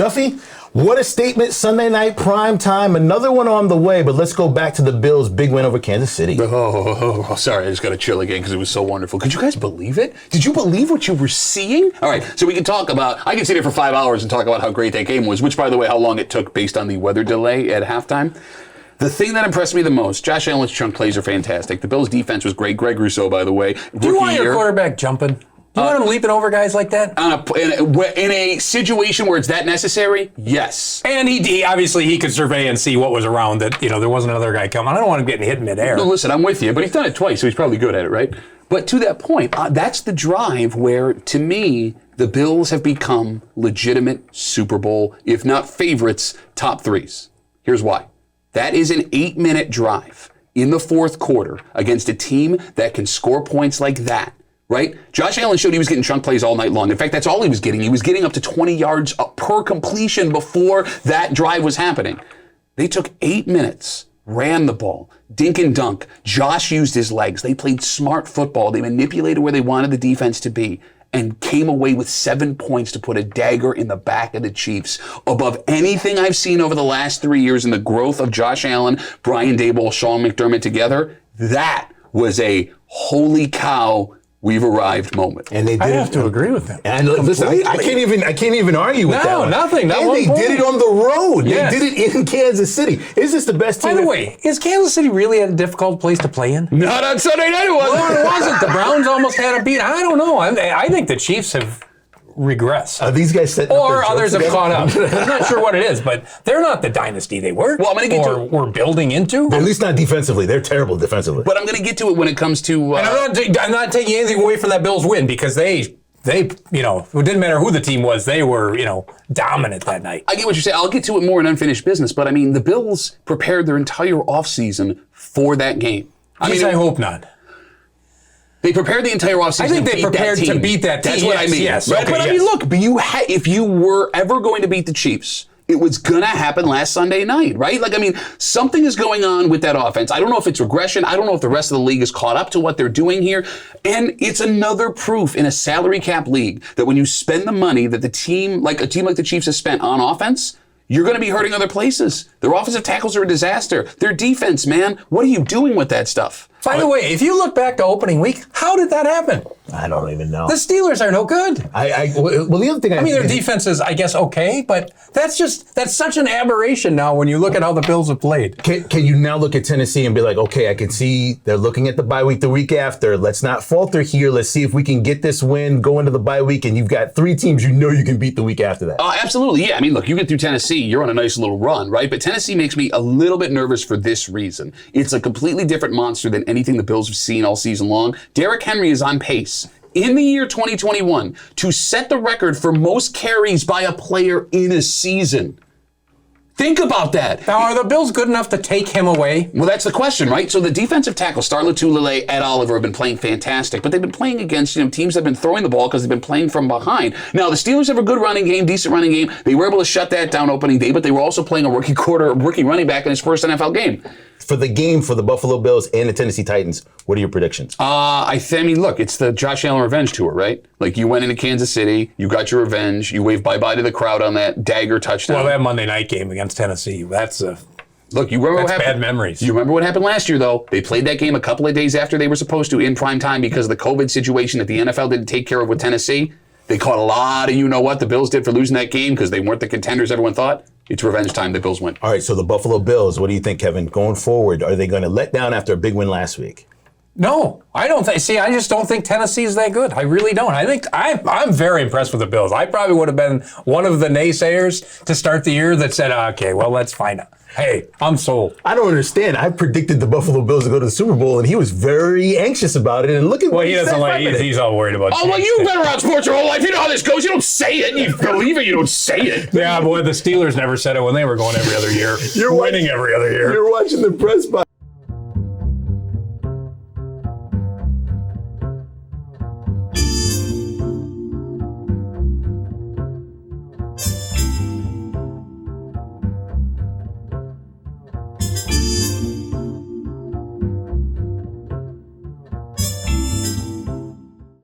Duffy, what a statement Sunday night prime time. Another one on the way, but let's go back to the Bills' big win over Kansas City. Oh, sorry, I just got to chill again because it was so wonderful. Could you guys believe it? Did you believe what you were seeing? All right, so we can talk about, I can sit here for 5 hours and talk about how great that game was, which, by the way, how long it took based on the weather delay at halftime. The thing that impressed me the most, Josh Allen's chunk plays are fantastic. The Bills' defense was great. Greg Rousseau, by the way. Do you want your quarterback jumping? Do you want him leaping over guys like that? In a situation where it's that necessary, yes. And he obviously he could survey and see what was around that, there wasn't another guy coming. I don't want him getting hit midair. No, listen, I'm with you, but he's done it twice, so he's probably good at it, right? But to that point, that's the drive where, to me, the Bills have become legitimate Super Bowl, if not favorites, top threes. Here's why. That is an 8-minute drive in the fourth quarter against a team that can score points like that. Right? Josh Allen showed he was getting chunk plays all night long. In fact, that's all he was getting. He was getting up to 20 yards per completion before that drive was happening. They took 8 minutes, ran the ball, dink and dunk. Josh used his legs. They played smart football. They manipulated where they wanted the defense to be and came away with 7 points to put a dagger in the back of the Chiefs. Above anything I've seen over the last 3 years in the growth of Josh Allen, Brian Daboll, Sean McDermott together, that was a holy cow, we've arrived moment. And they did. I have to agree with them. And listen, I can't even argue with that. No, nothing. Not and they point. did it on the road. Yes. They did it in Kansas City. Is this the best team? By the way, is Kansas City really a difficult place to play in? Not on Sunday night, it wasn't. Well, it wasn't. The Browns almost had a beat. I don't know. I think the Chiefs have regressed. Are these guys setting up or their others have together? caught up. I'm not sure what it is, but they're not the dynasty they were. Well, I'm going to get to we're building into. At least not defensively. They're terrible defensively. But I'm going to get to it when it comes to... And I'm not taking anything away from that Bills win because they it didn't matter who the team was. They were, dominant that night. I get what you're saying. I'll get to it more in unfinished business, but I mean, the Bills prepared their entire offseason for that game. I hope not. They prepared the entire offseason. I think they prepared to beat that team. That's what I mean. Yes. Right? Okay, but I mean, look, if you were ever going to beat the Chiefs, it was going to happen last Sunday night, right? Something is going on with that offense. I don't know if it's regression. I don't know if the rest of the league is caught up to what they're doing here. And it's another proof in a salary cap league that when you spend the money that a team like the Chiefs has spent on offense, you're going to be hurting other places. Their offensive tackles are a disaster. Their defense, man, what are you doing with that stuff? By the way, if you look back to opening week, how did that happen? I don't even know. The Steelers are no good. Well, the other thing their defense is, I guess, okay, but that's such an aberration now when you look at how the Bills have played. Can you now look at Tennessee and be like, okay, I can see they're looking at the bye week the week after. Let's not falter here. Let's see if we can get this win, go into the bye week, and you've got 3 teams you can beat the week after that. Absolutely, yeah. I mean, look, you get through Tennessee, you're on a nice little run, right? But Tennessee makes me a little bit nervous for this reason. It's a completely different monster than anything the Bills have seen all season long. Derrick Henry is on pace in the year 2021 to set the record for most carries by a player in a season. Think about that. Now, are the Bills good enough to take him away? Well, that's the question, right? So the defensive tackle, Star Lotulelei, Ed Oliver have been playing fantastic, but they've been playing against teams that have been throwing the ball because they've been playing from behind. Now, the Steelers have a good running game, decent running game. They were able to shut that down opening day, but they were also playing a rookie running back in his first NFL game. For the game for the Buffalo Bills and the Tennessee Titans, what are your predictions? I mean, look, it's the Josh Allen revenge tour, right? Like, you went into Kansas City, you got your revenge, you waved bye-bye to the crowd on that dagger touchdown. Well, that Monday night game against Tennessee, look, you remember what happened? Bad memories. You remember what happened last year, though? They played that game a couple of days after they were supposed to in prime time because of the COVID situation that the NFL didn't take care of with Tennessee. They caught a lot of what the Bills did for losing that game because they weren't the contenders everyone thought. It's revenge time. The Bills win. All right, so the Buffalo Bills, what do you think, Kevin? Going forward, are they going to let down after a big win last week? No, I don't think. See, I just don't think Tennessee is that good. I really don't. I think I'm very impressed with the Bills. I probably would have been one of the naysayers to start the year that said, okay, well, let's find out. Hey, I'm sold. I don't understand. I predicted the Buffalo Bills to go to the Super Bowl, and he was very anxious about it. And look at what he doesn't like. He's all worried about. Oh, well, you've been around sports your whole life. You know how this goes. You don't say it. You believe it. You don't say it. Yeah, boy, the Steelers never said it when they were going every other year. You're winning every other year. You're watching the press box.